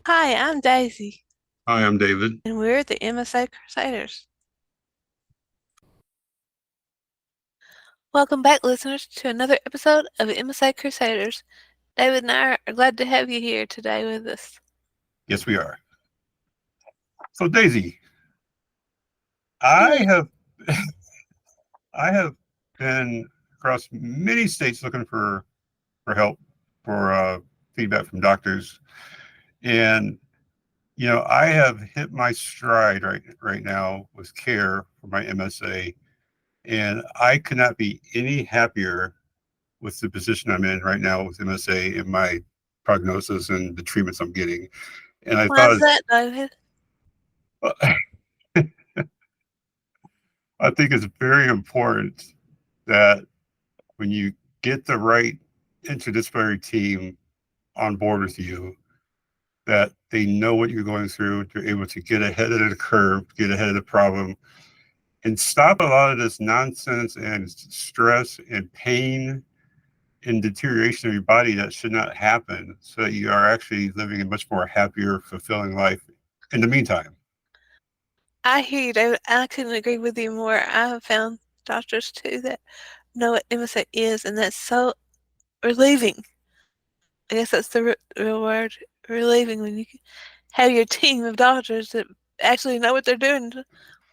Hi, I'm Daisy, Hi, I'm David. and we're the MSA Crusaders. Welcome back, listeners, to another episode of the MSA Crusaders. David and I are glad to have you here today with us. Yes, we are. So, Daisy, I Yes. have I have been across many states looking for help for feedback from doctors, and I have hit my stride right now with care for my MSA, and I could not be any happier with the position I'm in right now with MSA and my prognosis and the treatments I'm getting. And I Why thought is that, David? I think it's very important that when you get the right interdisciplinary team on board with you, that they know what you're going through, they're able to get ahead of the curve, get ahead of the problem, and stop a lot of this nonsense and stress and pain and deterioration of your body that should not happen, so that you are actually living a much more happier, fulfilling life in the meantime. I hear you, David. I couldn't agree with you more. I have found doctors too that know what MSA is, and that's so relieving. I guess that's the real word, relieving, when you have your team of doctors that actually know what they're doing,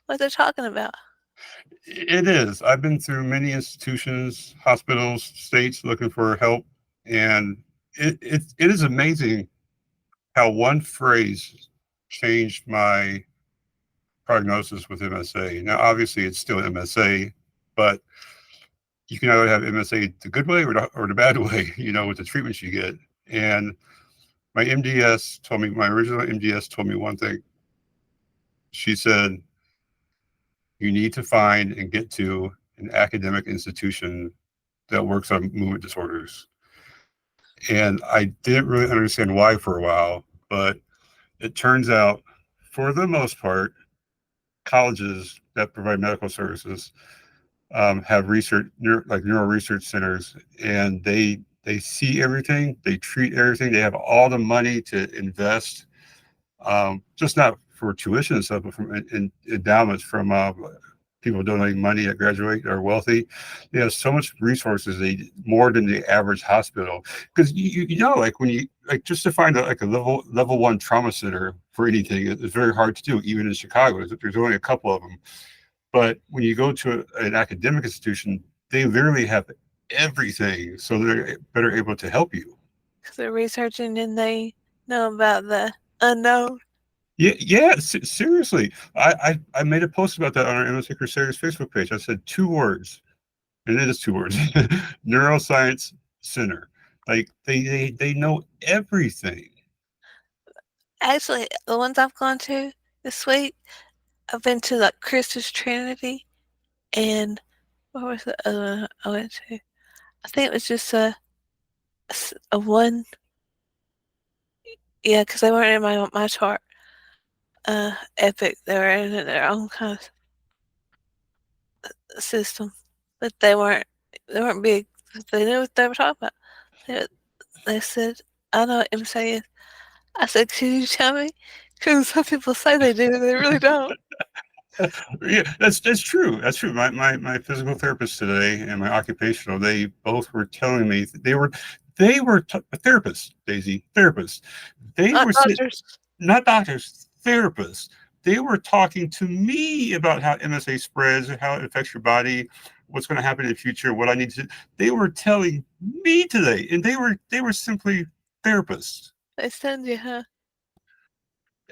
what they're talking about. It is. I've been through many institutions, hospitals, states looking for help, and it is amazing how one phrase changed my prognosis with MSA. Now, obviously, it's still MSA, but you can either have MSA the good way or the bad way, with the treatments you get. And my original MDS told me one thing. She said, you need to find and get to an academic institution that works on movement disorders. And I didn't really understand why for a while, but it turns out, for the most part, colleges that provide medical services have like neural research centers, and they see everything, they treat everything, they have all the money to invest, just not for tuition and stuff, but from endowments from people donating money that graduate are wealthy. They have so much resources, they more than the average hospital. Because like when you like just to find like a level one trauma center for anything, it's very hard to do, even in Chicago. There's only a couple of them. But when you go to an academic institution, they literally have everything, so they're better able to help you. Because they're researching and they know about the unknown. Yeah, yeah. Seriously, I made a post about that on our MSA Crusaders Facebook page. I said two words, and it is two words: neuroscience center. Like they know everything. Actually, the ones I've gone to this week, I've been to like Christus Trinity, and what was the other one I went to? I think it was just a one, yeah, because they weren't in my chart. Epic. They were in their own kind of system, but they weren't big. They knew what they were talking about. They, they said, "I know what MSA is." I said, "Can you tell me?" Because some people say they do, and they really don't. Yeah, that's true. That's true. My physical therapist today and my occupational, they both were telling me they were therapists, Daisy, therapists. They Not were doctors. not doctors, therapists. They were talking to me about how MSA spreads, how it affects your body, what's going to happen in the future, what I need to. They were telling me today, and they were simply therapists. They send you, huh?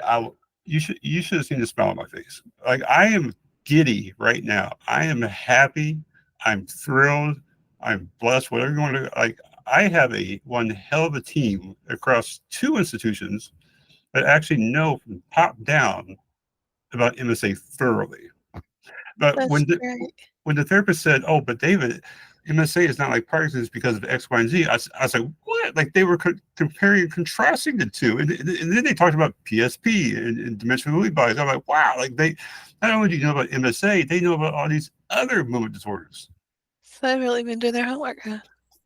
I, you should have seen the smile on my face. Like, I am giddy right now. I am happy. I'm thrilled. I'm blessed. Whatever you want to like. I have a one hell of a team across two institutions that actually know from top down about MSA thoroughly. But That's great. when the therapist said, "Oh, but David, MSA is not like Parkinson's because of X, Y, and Z," I was like, "What?" Like they were comparing and contrasting the two, and then they talked about PSP and dimensional Lewy bodies. I'm like, wow! Like they not only do you know about MSA, they know about all these other movement disorders. So they've really been doing their homework, huh?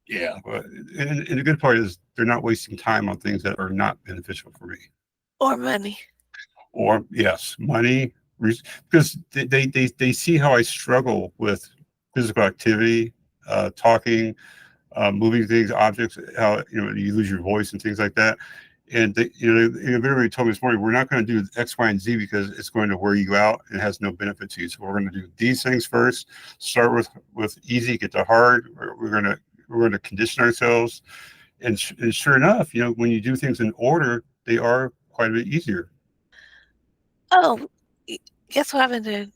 Yeah, but and the good part is they're not wasting time on things that are not beneficial for me. Or money. or yes, money, because they see how I struggle with physical activity, talking, moving things, objects, how you lose your voice and things like that. And they literally told me this morning, we're not going to do X, Y, and Z because it's going to wear you out and has no benefit to you. So we're going to do these things first. Start with easy, get to hard. We're going to condition ourselves, and sure enough, when you do things in order, they are quite a bit easier. Oh, guess what I've been doing?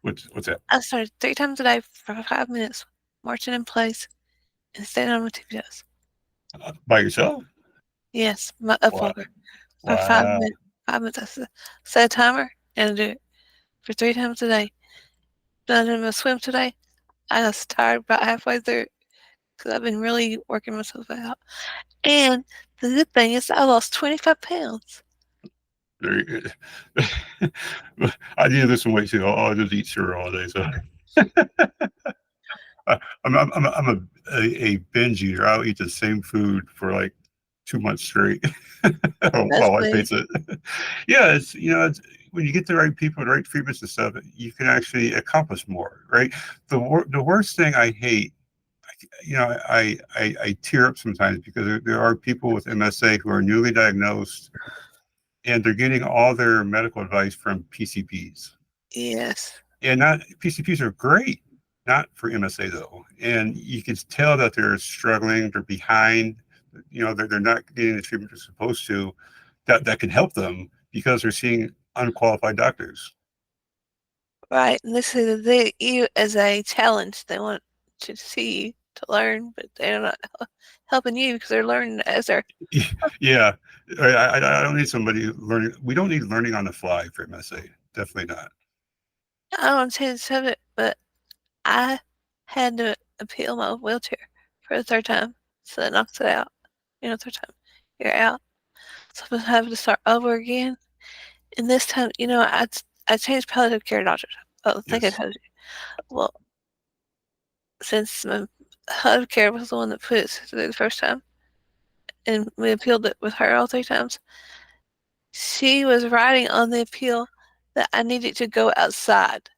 What's that? I started 3 times a day for 5 minutes, marching in place and standing on my tippy toes. By yourself? Yes, my up Wow. walker for five Wow. minutes. 5 minutes. Set a timer and do it for 3 times a day. Done in my swim today. I was tired about halfway through because I've been really working myself out. And the good thing is I lost 25 pounds. Very good. I do this one way too. I'll just eat cereal all day. So I'm a binge eater. I'll eat the same food for like 2 months straight while That's my wife me. hates it. Yeah, it's when you get the right people, the right treatments and stuff, you can actually accomplish more, right? The worst thing I hate, I tear up sometimes because there are people with MSA who are newly diagnosed and they're getting all their medical advice from PCPs. Yes. And not PCPs are great, not for MSA though. And you can tell that they're struggling, they're behind, they're not getting the treatment they're supposed to that can help them because they're seeing unqualified doctors. Right. And this is you as a challenge. They want to see you to learn, but they're not helping you because they're learning as they're. Yeah, I don't need somebody learning. We don't need learning on the fly for MSA. Definitely not. I don't want to change the subject, but I had to appeal my wheelchair for the third time, so that knocks it out. Third time you're out, so I'm having to start over again. And this time, I changed palliative care doctors. Oh, I think I Yes. told you. Well, since my palliative care was the one that put it through the first time, and we appealed it with her all 3 times, she was writing on the appeal that I needed to go outside.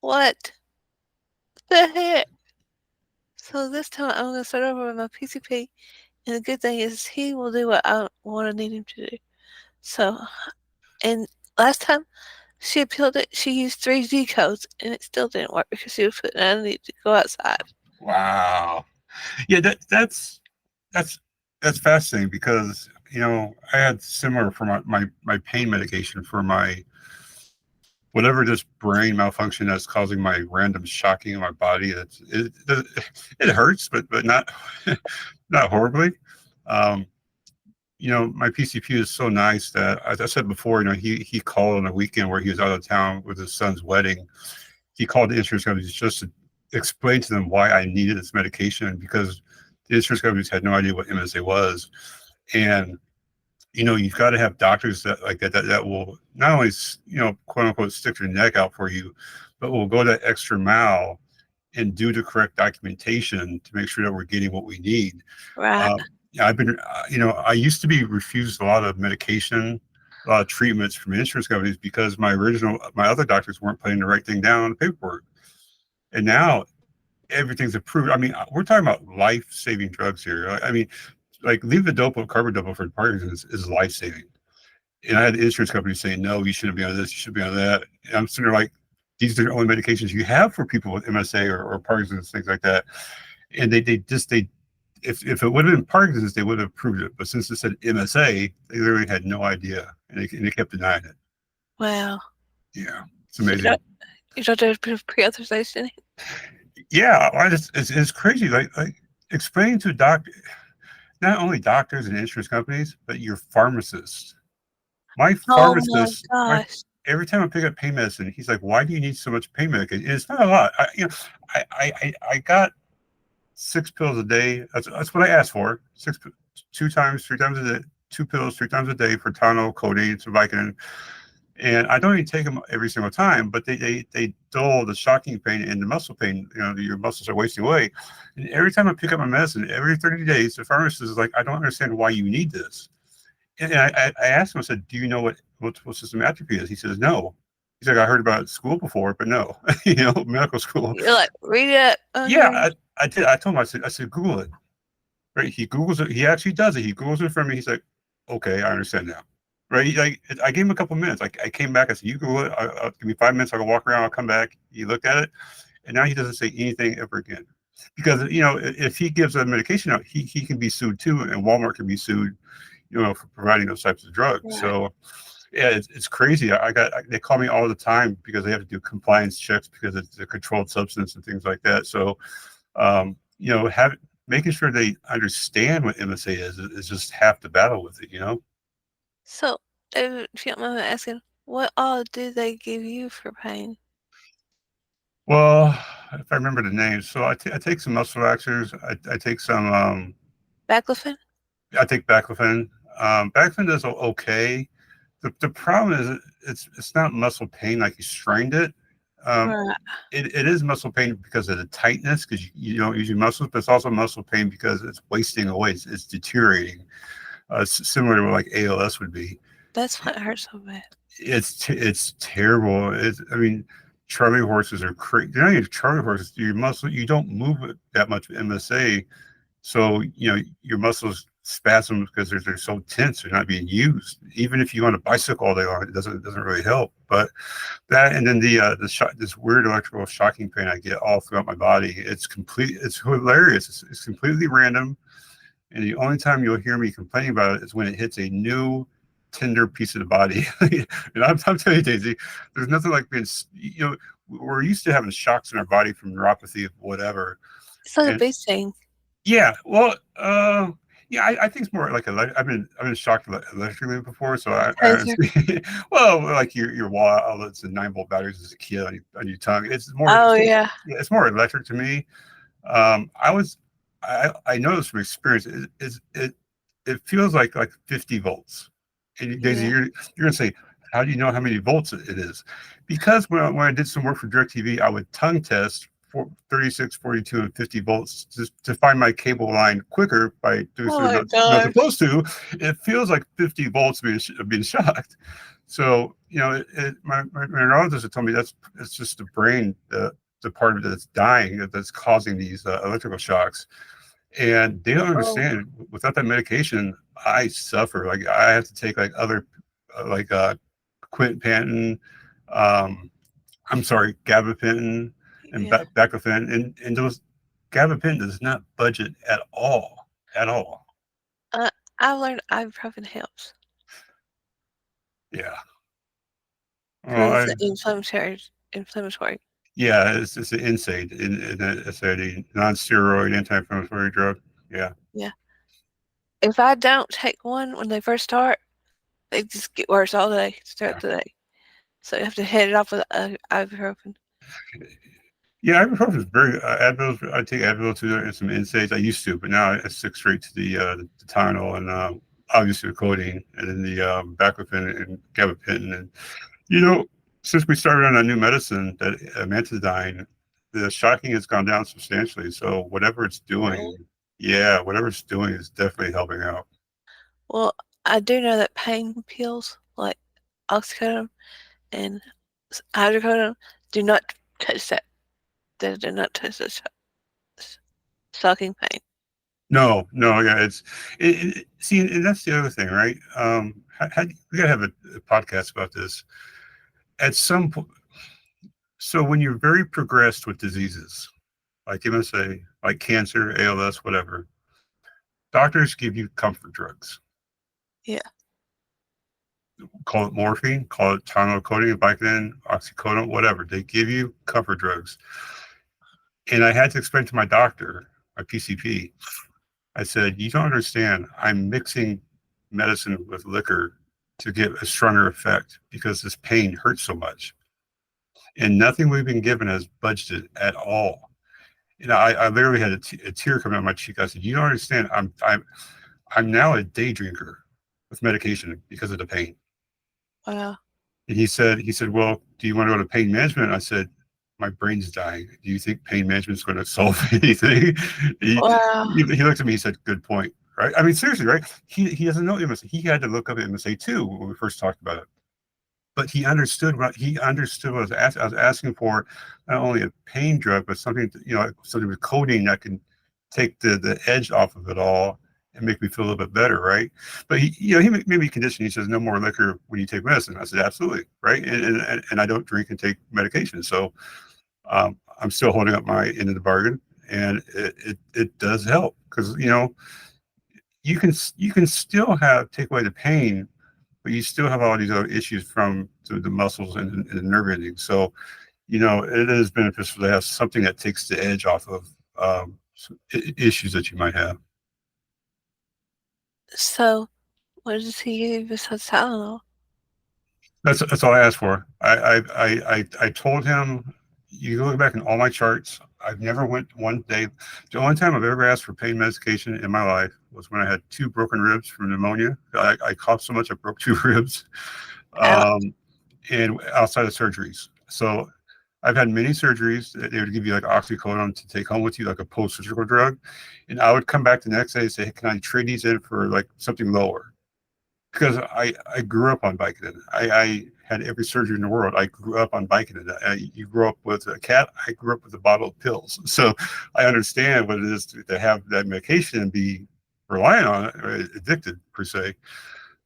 What the heck? So this time I'm going to start over with my PCP, and the good thing is he will do what I want to need him to do. So, and last time she appealed it, she used 3G codes, and it still didn't work because she was putting I need to go outside. Wow. Yeah, that's that's fascinating because I had similar for my pain medication for my whatever this brain malfunction that's causing my random shocking in my body. It hurts, but not not horribly. Um, my PCP is so nice that, as I said before, he called on a weekend where he was out of town with his son's wedding. He called the insurance companies just to explain to them why I needed this medication because the insurance companies had no idea what MSA was. And you've got to have doctors that like that will not only quote unquote stick their neck out for you, but will go that extra mile and do the correct documentation to make sure that we're getting what we need. Right. Yeah, I've been, I used to be refused a lot of medication, a lot of treatments from insurance companies because my other doctors weren't putting the right thing down on the paperwork. And now everything's approved. I mean, we're talking about life-saving drugs here. I mean, like levodopa, carbidopa for Parkinson's is life-saving. And I had insurance companies saying, no, you shouldn't be on this, you should be on that. And I'm sitting there like, these are the only medications you have for people with MSA or Parkinson's, things like that. And if it would have been Parkinson's, they would have approved it. But since it said MSA, they literally had no idea, and they kept denying it. Wow. Yeah, it's So amazing. you don't do pre-authorization? Yeah, it's crazy. Like explaining to doctor, not only doctors and insurance companies, but your pharmacists. My Oh my pharmacist, gosh. every time I pick up pain medicine, he's like, "Why do you need so much pain medication?" And it's not a lot. I got 6 pills a day. That's what I asked for. 2 times, 3 times a day, 2 pills 3 times a day for Tylenol, codeine, some Vicodin. And I don't even take them every single time, but they dull the shocking pain and the muscle pain. Your muscles are wasting away. And every time I pick up my medicine, every 30 days, the pharmacist is like, I don't understand why you need this. And I asked him, I said, do you know what system atrophy is? He says, no. He's like, I heard about it at school before, but no, medical school. You're like, read it Yeah, under. I did. I told him, I said, Google it. Right. He Googles it. He actually does it. He Googles it for me. He's like, okay, I understand now. Right. Like, I gave him a couple minutes. Like, I came back. I said, you Google it. Give me 5 minutes. I'll go walk around. I'll come back. He looked at it. And now he doesn't say anything ever again. Because, if he gives a medication out, he can be sued too. And Walmart can be sued, for providing those types of drugs. Right. So, yeah, it's crazy. They call me all the time because they have to do compliance checks because it's a controlled substance and things like that. So, have making sure they understand what MSA is just half the battle with it. So, if you don't mind me asking, what all do they give you for pain? Well, if I remember the names, so I take some muscle relaxers. I take some. Baclofen? I take baclofen. Baclofen does okay. The problem is it's not muscle pain like you strained it. Um, Right. it is muscle pain because of the tightness because you don't use your muscles, but it's also muscle pain because it's wasting away. It's deteriorating, similar to what like ALS would be. That's what hurts so bad. It's terrible. I mean, Charlie horses are crazy. They're not even Charlie horses. Your muscle, you don't move it that much with MSA, so your muscles spasm because they're so tense. They're not being used. Even if you on a bicycle all day long, it doesn't really help. But that and then the shock, this weird electrical shocking pain I get all throughout my body. It's hilarious. It's completely random. And the only time you'll hear me complaining about it is when it hits a new tender piece of the body. And I'm telling you, Daisy, there's nothing like we're used to having shocks in our body from neuropathy of whatever. It's like a And bee sting. yeah, well, yeah, I think it's more like I've been shocked electrically before, so Taser. well, like your wall outlets and 9-volt batteries as a kid on your tongue. Oh, yeah. Yeah, it's more electric to me. I was I know this from experience. It feels like 50 volts. And Daisy, Yeah. you're gonna say, how do you know how many volts it is? Because when I did some work for DirecTV, I would tongue test for 36, 42, and 50 volts to find my cable line quicker by doing Oh, something my not gosh. supposed to. It feels like 50 volts being shocked. So my neurologist had told me it's just the brain, the part of it that's dying that's causing these electrical shocks, and they don't Oh, understand. Without that medication, I suffer. Like I have to take like other like quintanpen, um, I'm sorry, gabapentin and yeah. baclofen, and those gabapentin does not budget at all. Uh, I've learned ibuprofen helps Yeah. Well, because the inflammatory. yeah, it's an NSAID, it's a non-steroid anti-inflammatory drug. Yeah. Yeah. If I don't take one when they first start, they just get worse all day, throughout Yeah. the day. So you have to head it off with ibuprofen. Yeah, ibuprofen is very Advil. I take Advil too and some NSAIDs. I used to, but now I stick straight to the Tylenol and obviously the codeine, and then the baclofen and gabapentin. And you know, since we started on a new medicine, that amantadine, the shocking has gone down substantially. So whatever it's Really? doing, yeah, whatever it's doing is definitely helping out. Well, I do know that pain pills like oxycodone and hydrocodone do not touch that. They do not touch the shocking pain. No, no, yeah, see, and that's the other thing, right? We gotta have a podcast about this at some point. So when you're very progressed with diseases like MSA, like cancer, ALS, whatever, doctors give you comfort drugs. Yeah. Call it morphine, call it Tylenol, codeine, Vicodin, oxycodone, whatever. They give you comfort drugs. And I had to explain to my doctor, my PCP, I said, you don't understand. I'm mixing medicine with liquor to get a stronger effect because this pain hurts so much. And nothing we've been given has budged it at all. I literally had a tear coming out my cheek. I said, "You don't understand. I'm now a day drinker with medication because of the pain." Wow. And he said, "Well, do you want to go to pain management?" I said, "My brain's dying. Do you think pain management is going to solve anything?" he, Wow. he looked at me. He said, "Good point." right? I mean, seriously, right? He doesn't know MSA. He had to look up MSA too when we first talked about it. But he understood what I was asking. I was asking for not only a pain drug, but something something with codeine that can take the edge off of it all and make me feel a little bit better, right? But he made me condition. He says no more liquor when you take medicine. I said absolutely, right? And I don't drink and take medication, so I'm still holding up my end of the bargain, and it does help because you can still have take away the pain, but you still have all these other issues from the muscles and the nerve endings. So, it is beneficial to have something that takes the edge off of issues that you might have. So, what does he give you besides Tylenol? That's all I asked for. I told him, you can look back in all my charts. I've never went one day. The only time I've ever asked for pain medication in my life was when I had two broken ribs from pneumonia. I coughed so much I broke two ribs, Out. um, and outside of surgeries. So I've had many surgeries. They would give you like oxycodone to take home with you, like a post-surgical drug. And I would come back the next day and say, hey, can I trade these in for like something lower? Because I grew up on Vicodin. I had every surgery in the world. I grew up on Vicodin. You grew up with a cat. I grew up with a bottle of pills. So I understand what it is to have that medication and be reliant on it, or addicted per se.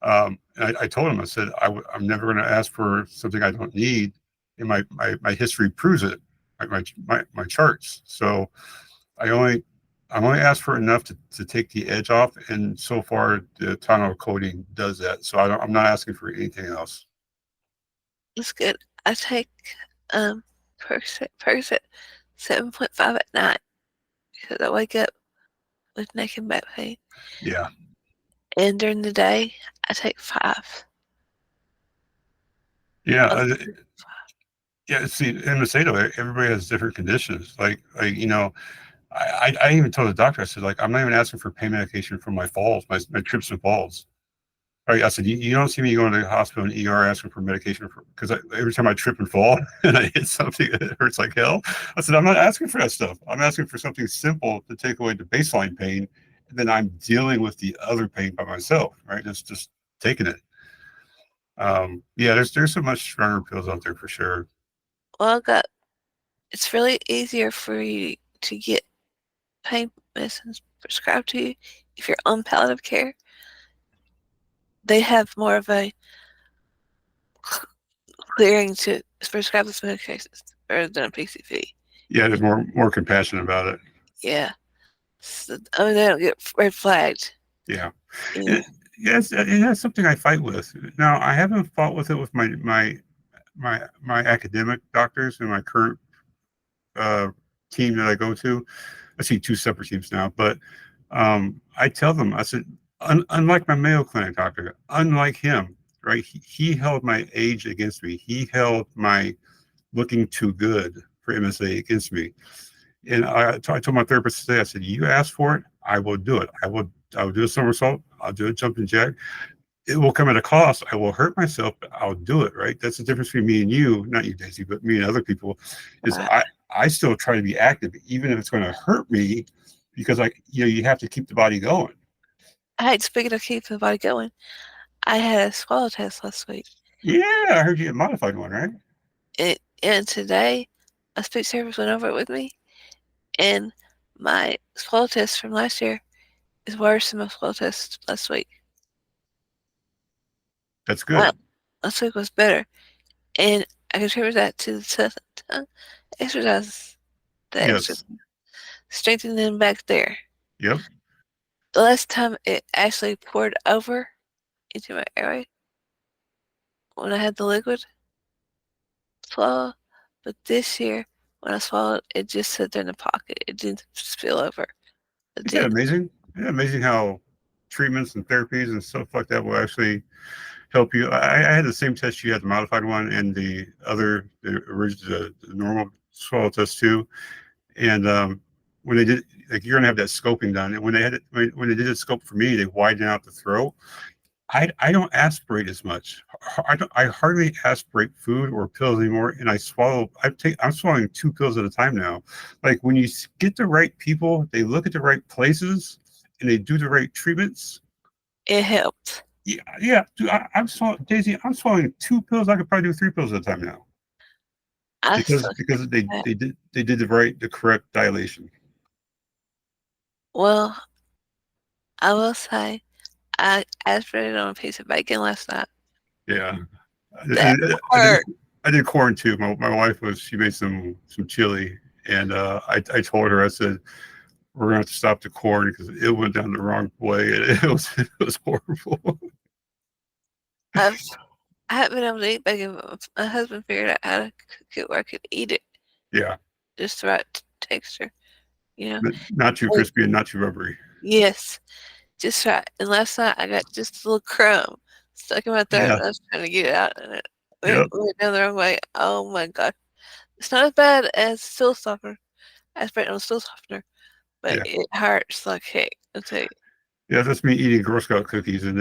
And I told him, I said, I'm never going to ask for something I don't need. And my history proves it, my charts. So I only I'm only asked for enough to take the edge off, and so far the tonal coating does that. So I'm not asking for anything else. It's good. I take um Percocet 7.5 at night because I wake up with neck and back pain. Yeah, And during the day, I take 5. yeah, Of yeah. See, in Macedo, everybody has different conditions. I even told the doctor, I said, like, I'm not even asking for pain medication for my falls, my trips and falls. Right, I said, you don't see me going to the hospital and ER asking for medication because every time I trip and fall and I hit something, it hurts like hell. I said, I'm not asking for that stuff. I'm asking for something simple to take away the baseline pain, and then I'm dealing with the other pain by myself. Right, just taking it. Yeah, there's so much stronger pills out there for sure. well, I got it's really easier for you to get pain medicines prescribed to you if you're on palliative care. They have more of a clearing to prescribe those medications rather than a PCP. Yeah, there's more compassion about it. Yeah. So, I mean, they don't get red flagged. Yeah, You know, it, yes, that's something I fight with. Now I haven't fought with it with my academic doctors and my current uh, team that I go to. I see two separate teams now, but I tell them, I said, unlike my Mayo Clinic doctor, unlike him, right? He held my age against me. He held my looking too good for MSA against me. And I told my therapist today, I said, you ask for it, I will do it. I will do a somersault. I'll do a jumping jack. It will come at a cost. I will hurt myself, but I'll do it. Right. That's the difference between me and you, not you, Daisy, but me and other people. Is right. I still try to be active, even if it's going to hurt me, because you have to keep the body going. Hey, speaking of keeping the body going, I had a swallow test last week. Yeah, I heard you had modified one, right? And today, a speech therapist went over it with me, and my swallow test from last year is worse than my swallow test last week. That's Wow, good. last week was better. And I contribute that to the exercise, the extra Yes. strengthening back there. Yep. The last time it actually poured over into my airway when I had the liquid swallow, but this year when I swallowed, it just sat there in the pocket. It didn't spill over. It Isn't that did. amazing? Isn't that amazing how treatments and therapies and stuff like that will actually help you. I had the same test you had, the modified one, and the original, the normal swallow test too. And when they did, like, you're gonna have that scoping done, and when they had it, when they did a scope for me, they widened out the throat. I don't aspirate as much. I hardly aspirate food or pills anymore, and I'm swallowing 2 pills at a time now. Like when you get the right people, they look at the right places, and they do the right treatments, It helped. yeah, yeah. Dude, I'm swallowing Daisy. I'm swallowing 2 pills. I could probably do 3 pills at a time now I because still because that. they did the correct dilation. Well, I will say I aspirated on a piece of bacon last night. Yeah, That I did hurt. I did corn too. My wife was she made some chili, and I told her I said we're gonna have to stop the corn because it went down the wrong way. It was horrible. I've I haven't been able to eat bacon, but my husband figured out how to cook it where I could eat it Yeah, just the right texture, you know. not too Like, crispy and not too rubbery. yes, just right. And last night I got just a little crumb stuck in my throat. Yeah, And I was trying to get it out, and it yep, went down the wrong way. Oh my god, it's not as bad as stool softener. I sprayed on a stool softener, but yeah. it hurts like heck. I tell you. Yeah, that's me eating Girl Scout cookies, and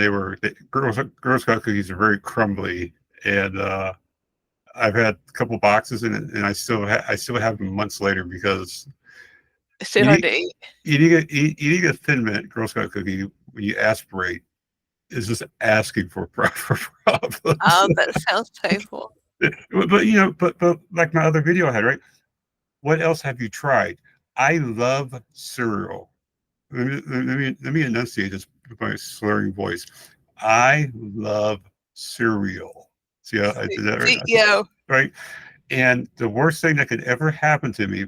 Girl Scout cookies are very crumbly, and I've had a couple boxes, and I still have them months later because It's too hard eating to eat. eating a Thin Mint Girl Scout cookie when you aspirate is just asking for for problems. Oh, that sounds painful. But you know, but like my other video I had, right? What else have you tried? I love cereal. Let me enunciate this with my slurring voice. I love cereal. See how I did that right? CEO. Right? And the worst thing that could ever happen to me,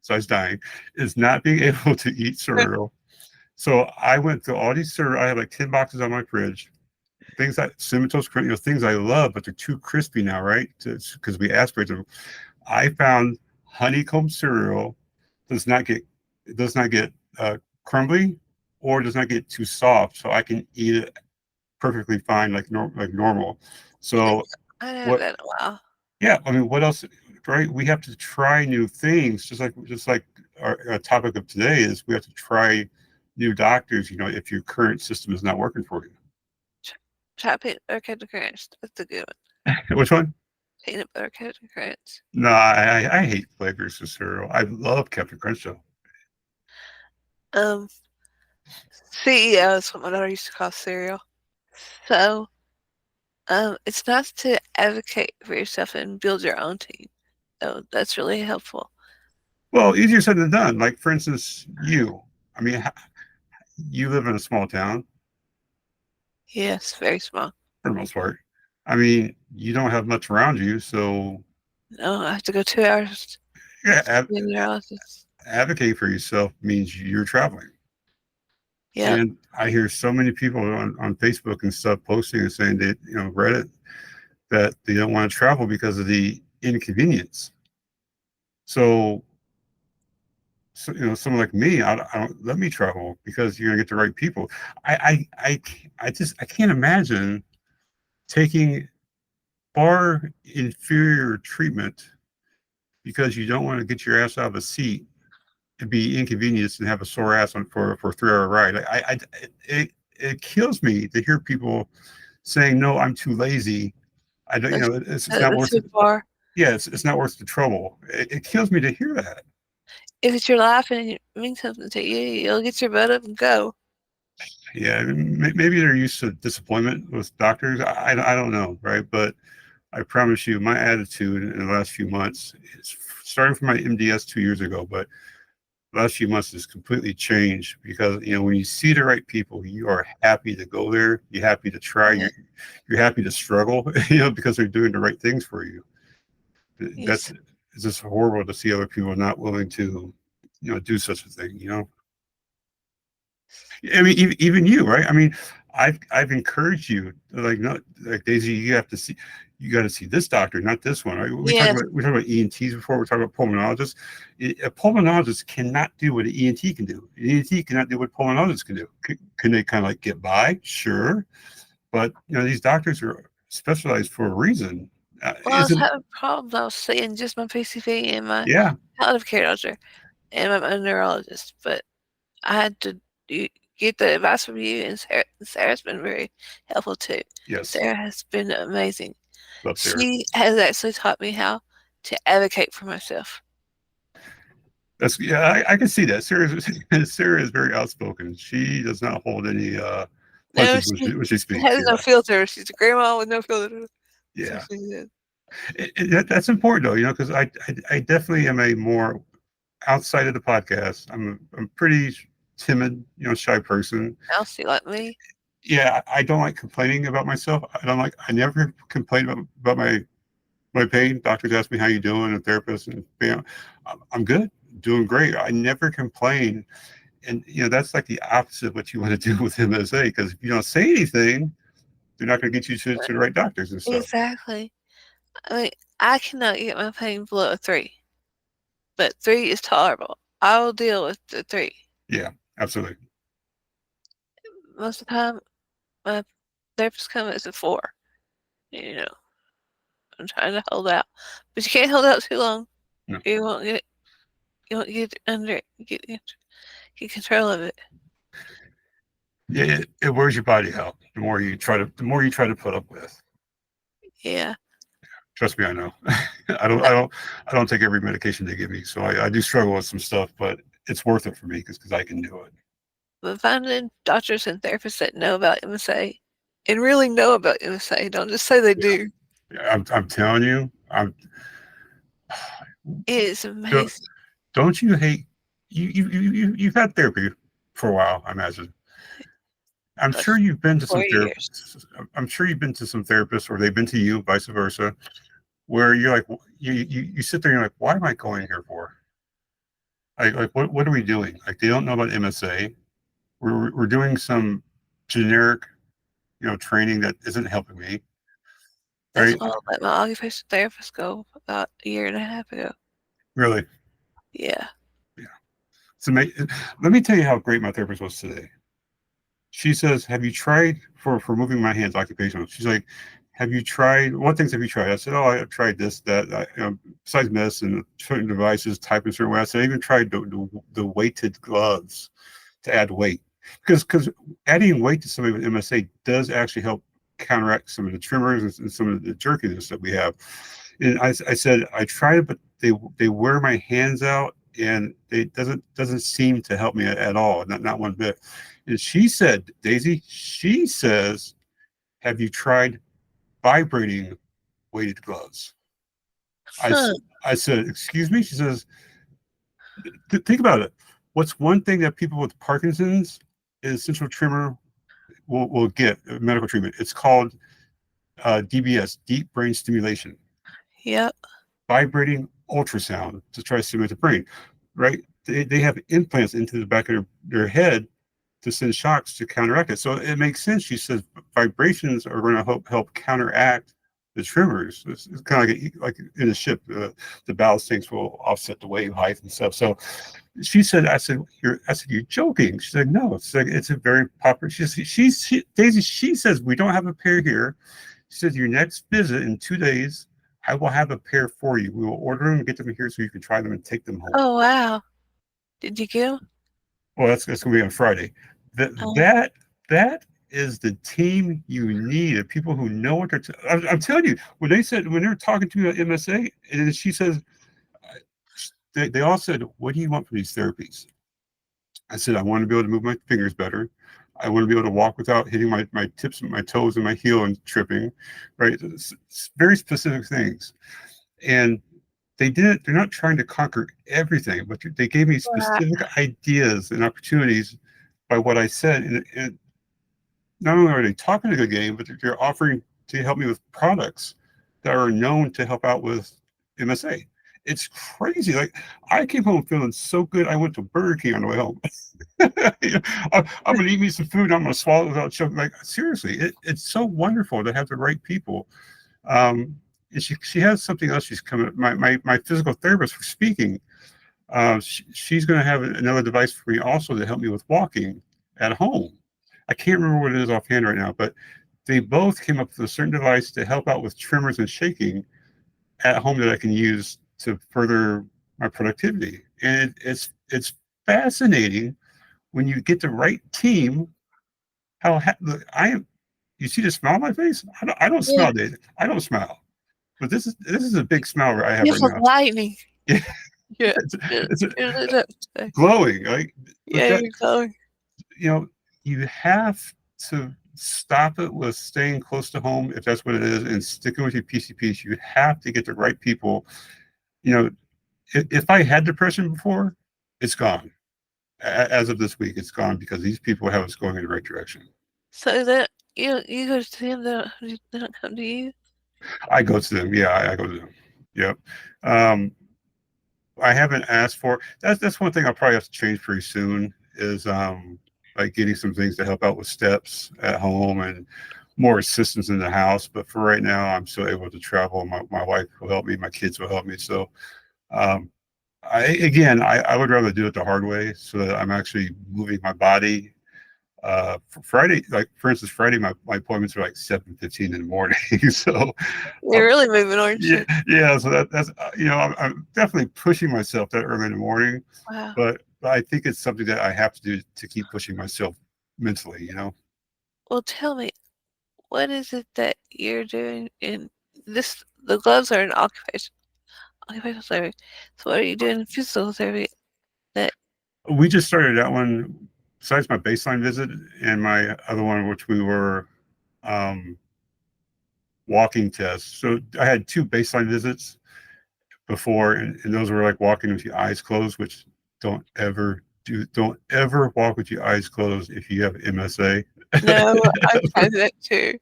besides dying, is not being able to eat cereal. So I went through all these cereal. I have like 10 boxes on my fridge. Things that Simmentos, things I love, but they're too crispy now, right? Because we aspirate them. I found honeycomb cereal does not get it does not get crumbly or does not get too soft, so I can eat it perfectly fine, like normal. So I haven't had what? that in a while. Yeah, I mean, what else? Right? We have to try new things, just like our topic of today is we have to try new doctors. You know, if your current system is not working for you. Ch- Try peanut butter Captain Crunch. That's a good one. Which one? Peanut butter Captain Crunch. No, I hate flavors of cereal. I love Captain Crunch though. Um, CEO is what my daughter used to call cereal. So, it's nice to advocate for yourself and build your own team. So that's really helpful. Well, easier said than done. Like for instance, you. I mean, you live in a small town Yes, very small. for the most part. I mean, you don't have much around you, so No, I have to go 2 hours to yeah, the neurologist. advocate for yourself means you're traveling. Yep. And I hear so many people on Facebook and stuff posting and saying that, Reddit, that they don't want to travel because of the inconvenience. So, someone like me, I don't let me travel because you're gonna get the right people. I can't imagine taking far inferior treatment because you don't want to get your ass out of a seat and be inconvenienced and have a sore ass for a 3 hour ride. It kills me to hear people saying, no, I'm too lazy. I don't, That's, it's not that's worth too it. far. Yeah, it's not worth the trouble. It kills me to hear that. If it's your life and it means something to you, you'll get your butt up and go. Yeah, maybe they're used to disappointment with doctors. I don't know, right? But I promise you, my attitude in the last few months is starting from my MDS 2 years ago, but the last few months has completely changed because when you see the right people, you are happy to go there. You're happy to try. Yeah. You're happy to struggle, because they're doing the right things for you. That's Yes. it's just horrible to see other people not willing to, do such a thing. I mean, even you, right? I mean, I've encouraged you, like, no, like Daisy, you got to see this doctor, not this one. Right? Yes. We talked about ENTs before. We talked about pulmonologists. A pulmonologist cannot do what an ENT can do. An ENT cannot do what pulmonologists can do. Can they kind of like get by? Sure, but these doctors are specialized for a reason. Well, I was Isn't having problems. I was seeing just my PCP and my Yeah, palliative care doctor and my neurologist, but I had to do, get the advice from you, and Sarah's been very helpful too. yes, Sarah has been amazing. love Sarah. She has actually taught me how to advocate for myself. That's yeah, I can see that. Sarah is very outspoken. She does not hold any No, punches when she she speaks. has no Yeah, filter. She's a grandma with no filter. That's what yeah. she is. That's important though, because I definitely am a more outside of the podcast. I'm pretty timid, shy person. Mousy like me. Yeah, I don't like complaining about myself. I never complain about my pain. Doctors ask me how you doing, a therapist, and I'm good, doing great. I never complain, and that's like the opposite of what you want to do with MSA because if you don't say anything, they're not going to get you to the right doctors and stuff. Exactly. I mean, I cannot get my pain below a 3, but 3 is tolerable. I will deal with the 3. Yeah, absolutely. Most of the time, my therapist comes as a 4. You know, I'm trying to hold out, but you can't hold out too long. No. You won't get you won't get control of it. Yeah, it wears your body out. The more you try to put up with. Yeah, Trust me, I know. I don't take every medication they give me, so I do struggle with some stuff, but it's worth it for me because I can do it. but finding doctors and therapists that know about MSA and really know about MSA, don't just say they Yeah, do. yeah I'm telling you, It is don't, amazing. don't you hate you've had therapy for a while, I imagine. I'm Like sure you've been to some 4 years. therapists. I'm sure you've been to some therapists, or they've been to you, vice versa, where you're like, you sit there and you're like, why am I going here for? Like what are we doing? Like they don't know about MSA. We're doing some generic, training that isn't helping me, That's right? why I let my occupational therapist go about a year and a half ago. Really, Yeah. yeah. So let me tell you how great my therapist was today. She says, "Have you tried for moving my hands occupational?" She's like, "Have you tried what things have you tried?" I said, "Oh, I've tried this, that. Besides medicine, certain devices, type in certain way." I said, "I even tried the weighted gloves to add weight because adding weight to somebody with MSA does actually help counteract some of the tremors and some of the jerkiness that we have." And I said I tried it, but they wear my hands out, and it doesn't seem to help me at all, not one bit. And she said, Daisy, she says, have you tried vibrating weighted gloves? I Huh. I said, excuse me. She says, think about it. What's one thing that people with Parkinson's is central tremor will get medical treatment? It's called DBS, deep brain stimulation, Yep. vibrating ultrasound to try to stimulate the brain, right? They have implants into the back of their head to send shocks to counteract it. So it makes sense. She says vibrations are going to help counteract the tremors. It's kind of like in a ship, the ballast tanks will offset the wave height and stuff. So she said, I said, you're joking. She said, no, it's a very popular. Daisy, she says, we don't have a pair here. She says, your next visit in 2 days, I will have a pair for you. We will order them and get them here so you can try them and take them home. Oh, wow. Did you get 'em? Well, that's going to be on Friday. That Oh, that that is the team you need. The people who know what they're. I'm telling you, when they're talking to me about MSA, and she says, they all said, "What do you want from these therapies?" I said, "I want to be able to move my fingers better. I want to be able to walk without hitting my tips, my toes, and my heel and tripping." Right, it's very specific things, and they're not trying to conquer everything, but they gave me right. specific ideas and opportunities by what I said. And not only are they talking a good game, but they're offering to help me with products that are known to help out with MSA. It's crazy. Like I came home feeling so good. I went to Burger King on the way home. I'm gonna eat me some food. I'm gonna swallow it without choking. Like seriously, it's so wonderful to have the right people. And she has something else. She's coming. My physical therapist for speaking. She's going to have another device for me also to help me with walking at home. I can't remember what it is offhand right now, but they both came up with a certain device to help out with tremors and shaking at home that I can use to further my productivity. And it's fascinating when you get the right team. Look, I am. You see the smile on my face? I don't Yeah. smile, David. I don't smile. But this is a big smile I have You're right like now. lightning. Yeah. Yeah. It's, Yeah. it's Yeah, that's okay. glowing. Like, but Yeah, that, you're going. you know, you have to stop it with staying close to home if that's what it is, and sticking with your PCPs. You have to get the right people. You know, if I had depression before, it's gone. As of this week, it's gone because these people have us going in the right direction. So that you go to him, they don't come to you. I go to them. Yeah, I go to them. Yep. Um, I haven't asked for that's one thing I'll probably have to change pretty soon is like getting some things to help out with steps at home and more assistance in the house. But for right now, I'm still able to travel. My wife will help me, my kids will help me. So um, I would rather do it the hard way so that I'm actually moving my body. For Friday, like for instance, Friday, my appointments are like 7:15 in the morning. So You're really moving, aren't yeah, you? yeah. So that's I'm definitely pushing myself that early in the morning, Wow. but I think it's something that I have to do to keep pushing myself mentally. Well, tell me, what is it that you're doing in this? The gloves are in occupational therapy. So what are you doing in physical therapy? That We just started that one. Besides my baseline visit and my other one, which we were um, walking tests. So I had two baseline visits before, and those were like walking with your eyes closed, which don't ever walk with your eyes closed if you have MSA. no, I tried that too.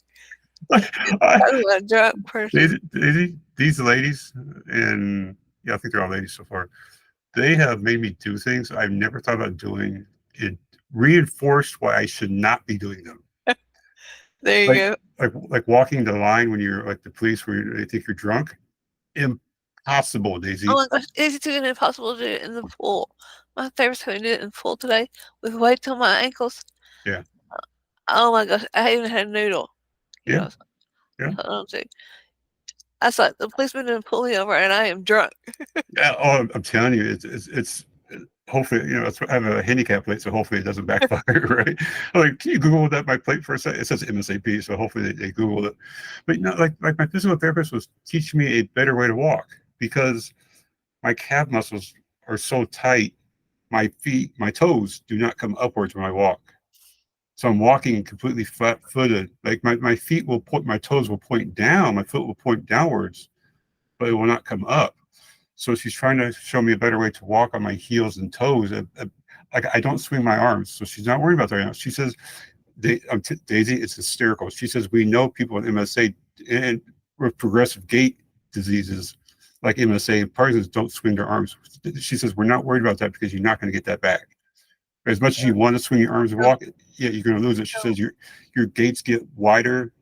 I, I'm a drunk person. these ladies, and yeah, I think they're all ladies so far. They have made me do things I've never thought about doing. It reinforced why I should not be doing them. There you Like go. like walking the line when you're like the police where they think you're drunk. Impossible, Oh Daisy. my gosh, it's even impossible to do it in the pool. My therapist had me do it in the pool today with weights on my ankles. Yeah, Oh my gosh, I even had a noodle. You yeah, know, yeah. I don't think. I was like, the policeman didn't pull me over and I am drunk. Yeah, oh, I'm telling you, it's hopefully, I have a handicap plate, so hopefully it doesn't backfire, right? I'm like, can you Google that my plate for a second? It says MSAP, so hopefully they Googled it. But like my physical therapist was teaching me a better way to walk because my calf muscles are so tight, my toes do not come upwards when I walk. So I'm walking completely flat footed. Like my feet will point, my toes will point down, my foot will point downwards, but it will not come up. So she's trying to show me a better way to walk on my heels and toes. Like I don't swing my arms, so she's not worried about that right now. She says, Daisy, it's hysterical. She says we know people with MSA and with progressive gait diseases like MSA and Parkinson's don't swing their arms. She says we're not worried about that because you're not going to get that back. As much as you want to swing your arms and walk, yeah, you're going to lose it. She says your gaits get wider,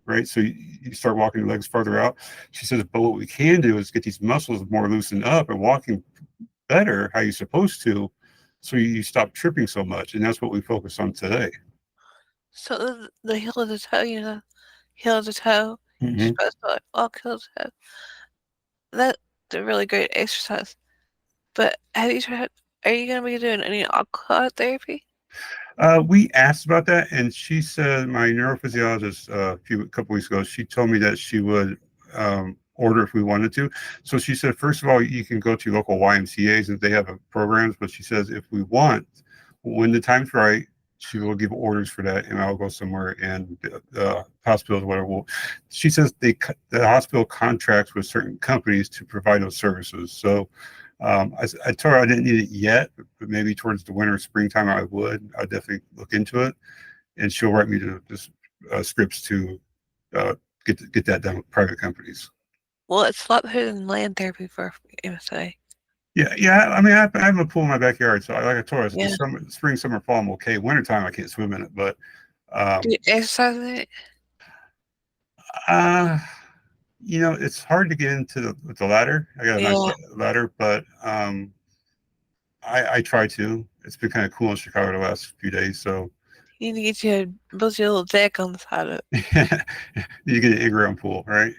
right? So you start walking your legs farther out. She says, but what we can do is get these muscles more loosened up and walking better how you're supposed to, so you stop tripping so much. And that's what we focus on today. So the heel of the toe, heel of the toe, you're Mm-hmm. supposed to like walk heel to toe. That's a really great exercise. But have you tried, are you going to be doing any aqua therapy? We asked about that, and she said my neurophysiologist a couple weeks ago. She told me that she would order if we wanted to. So she said, first of all, you can go to your local YMCA's and they have programs. But she says if we want, when the time's right, she will give orders for that, and I'll go somewhere and the hospitals, whatever. She says the hospital contracts with certain companies to provide those services. So I told her I didn't need it yet, but maybe towards the winter, springtime, I would. I'd definitely look into it, and she'll write me scripts to uh, get that done with private companies. Well, it's a lot better than land therapy for MSA. Yeah, yeah. I mean, I have a pool in my backyard, so like I told her, the Yeah. spring, summer, fall, I'm okay. Wintertime, I can't swim in it, but Do you um, exercise in it? uh, it's hard to get into the ladder. I got a nice Yeah. ladder, but I try to. It's been kind of cool in Chicago the last few days, so You need to get build your little deck on the side of it. you get an in-ground pool, right?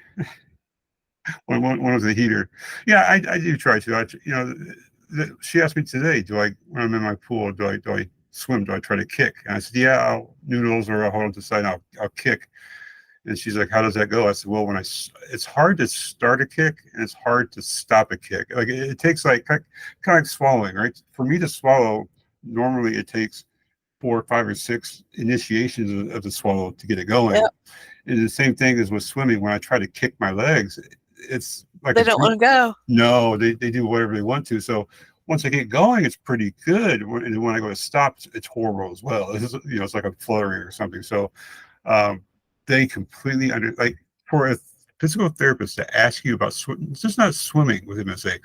One was a heater. Yeah, I do try to. She asked me today, do I when I'm in my pool, do I swim? Do I try to kick? And I said, yeah, I'll noodles or I'll hold on to the side. And I'll kick. And she's like, "How does that go?" I said, "Well, it's hard to start a kick and it's hard to stop a kick. Like it takes like kind of like swallowing, right? For me to swallow, normally it takes 4, 5, or 6 initiations of the swallow to get it going. Yep. And the same thing is with swimming. When I try to kick my legs, it's like They a don't brute. want to go. No, they do whatever they want to. So once I get going, it's pretty good. And when I go to stop, it's horrible as well. It's like a flurry or something. So um, they completely like for a physical therapist to ask you about it's just not swimming with MSA.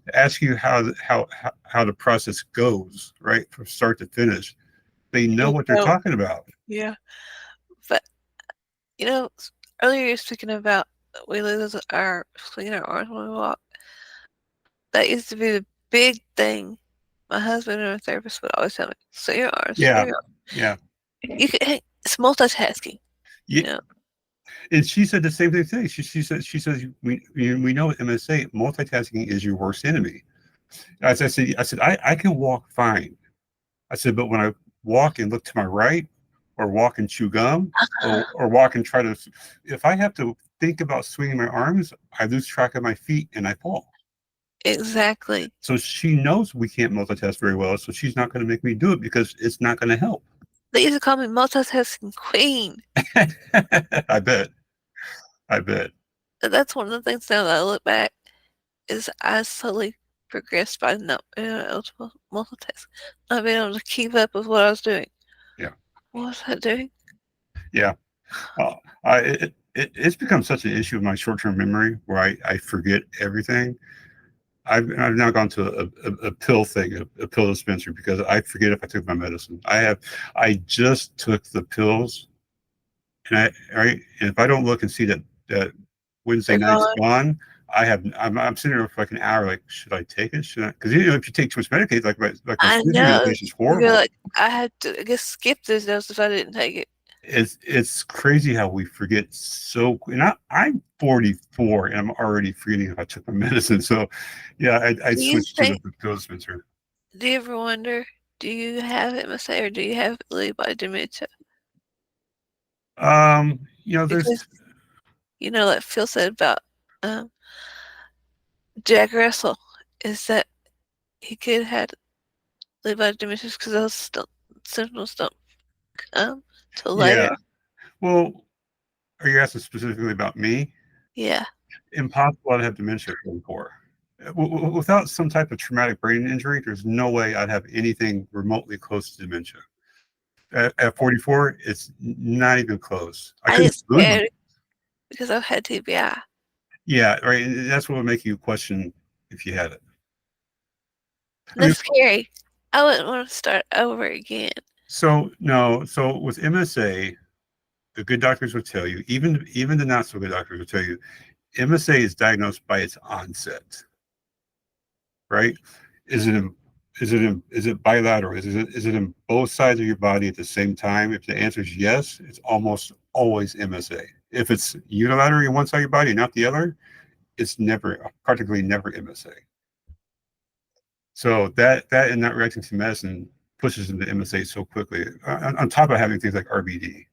To ask you how the process goes, right, from start to finish. They know You what they're know, talking about. yeah. But you know, earlier you were speaking about we lose our swinging our arms when we walk. That used to be the big thing. My husband and our therapist would always tell me, swing your arms, Yeah, swing your arms. yeah, You can, hey, it's multitasking. yeah. You know, And she said the same thing today. She says we know with MSA multitasking is your worst enemy. As I said I can walk fine. I said, but when I walk and look to my right, or walk and chew gum, or walk and try to, if I have to think about swinging my arms, I lose track of my feet and I fall. exactly. So she knows we can't multitask very well. So she's not going to make me do it because it's not going to help. They used to call me multitasking queen. I bet. I bet. That's one of the things now that I look back is I slowly progressed by not being able to multitask, not being able to keep up with what I was doing. Yeah. What was I doing? Yeah. It's become such an issue with my short term memory where I forget everything. I've now gone to a pill thing, a pill dispenser, because I forget if I took my medicine. I just took the pills, and and if I don't look and see that Wednesday They're night's gone. gone, I'm sitting there for like an hour, like, should I take it? Should I? Because if you take too much medication, like my I sleeping know. medication is You're horrible. like, I had to, I guess, skip those notes if I didn't take it. It's crazy how we forget so. And I'm 44 and I'm already forgetting if I took my medicine. So yeah, I Do you switched to the think, pill dispenser. do you ever wonder, do you have MSA or do you have Lewy body dementia? There's Because, like Phil said about um, Jack Russell, is that he could have had Lewy body dementia because those symptoms don't come till yeah. later. Well, are you asking specifically about me? Yeah. Impossible to have dementia at 44. Without some type of traumatic brain injury, there's no way I'd have anything remotely close to dementia. At 44, it's not even close. I I couldn't get believe it. scared because I've had TBI. Yeah, right. And that's what would make you question if you had it. And I mean, that's scary. I wouldn't want to start over again. so no, so with MSA, the good doctors will tell you, even the not so good doctors will tell you, MSA is diagnosed by its onset, right? Is it in, is it bilateral? Is it in both sides of your body at the same time? If the answer is yes, it's almost always MSA. If it's unilaterally on one side of your body and not the other, it's never, practically never MSA. So that and not reacting to medicine pushes into MSA so quickly. On top of having things like RBD,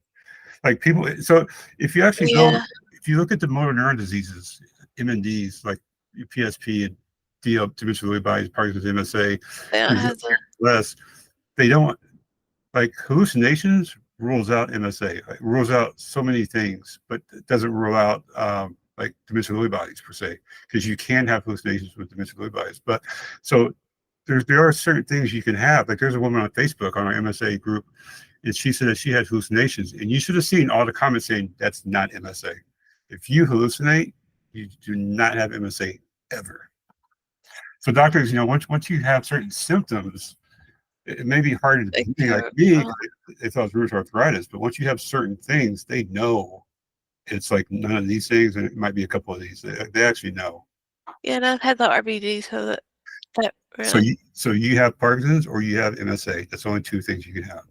like people. So if you actually go, Yeah, if you look at the motor neuron diseases, MNDs like PSP and DL, dementia Lewy bodies, Parkinson's, MSA, they don't have the. less, they don't, like hallucinations rules out MSA, rules out so many things, but it doesn't rule out like dementia Lewy bodies per se, because you can have hallucinations with dementia Lewy bodies. But so there are certain things you can have. Like there's a woman on Facebook on our MSA group, and she said that she had hallucinations, and you should have seen all the comments saying that's not MSA. If you hallucinate, you do not have MSA ever. So doctors, once you have certain symptoms, it may be hard at the Like beginning, like your, me, because they thought it was rheumatoid arthritis. But once you have certain things, they know it's like none of these things, and it might be a couple of these. They actually know. yeah, and I've had the RBD, so that So really. you have Parkinson's or you have MSA. That's only two things you can have.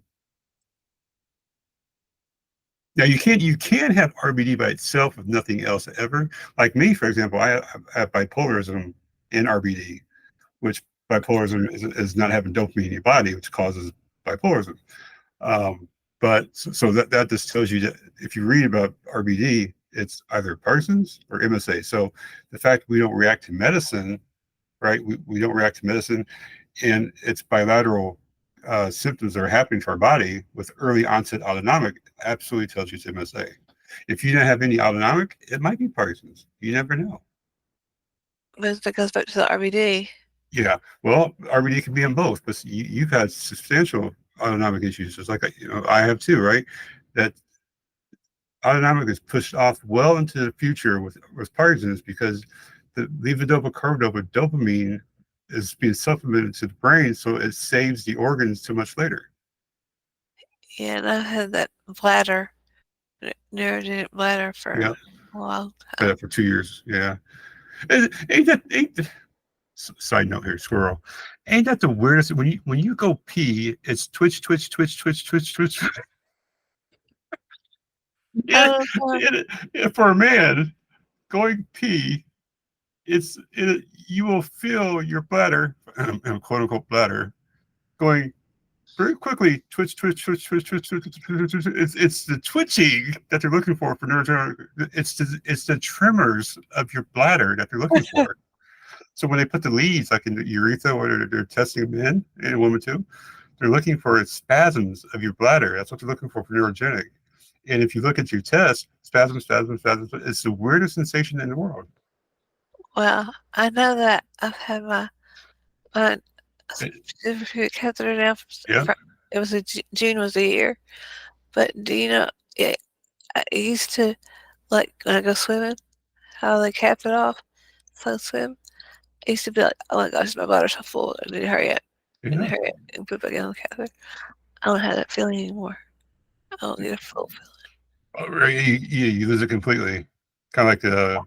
Now you can have RBD by itself with nothing else ever. Like me, for example, I have bipolarism in RBD, which bipolarism is not having dopamine in your body, which causes bipolarism. Um, But so that just tells you that if you read about RBD, it's either Parsons or MSA. So the fact we don't react to medicine, right? We don't react to medicine, and it's bilateral symptoms that are happening to our body with early onset autonomic absolutely tells you it's MSA. If you don't have any autonomic, it might be Parsons. You never know. But that goes back to the RBD. Yeah, well, RBD can be in both, but you've had substantial autonomic issues, just like I have too, right? That autonomic is pushed off well into the future with Parkinson's because the levodopa carbidopa dopamine is being supplemented to the brain, so it saves the organs too much later. Yeah, and I've had that bladder, neurogenic bladder for Yeah, a long had time. that for 2 years. Yeah, ain't that side note here, squirrel. Ain't that the weirdest? When you go pee, it's twitch, twitch, twitch, twitch, twitch, twitch. it, Oh, for a man going pee, you will feel your bladder, quote unquote bladder, going very quickly. Twitch, twitch, twitch, twitch, twitch, twitch, twitch, twitch, twitch. It's the twitching that they're looking for neurogenetic. It's the tremors of your bladder that they're looking for. So when they put the leads like in the urethra, or they're testing men and women too, they're looking for spasms of your bladder. That's what they're looking for neurogenic. And if you look at your test, spasm, spasm, spasm, it's the weirdest sensation in the world. well, I know that I've had my It, catheter now. yeah, It was June was a year, but do you know? It, I used to like when I go swimming, how they cap it off, so I swim. I used to be like, oh my gosh, my bladder's so full. I need to hurry up and yeah. hurry up and put it back on the catheter. I don't have that feeling anymore. I don't need a full You lose it completely. Kind of like the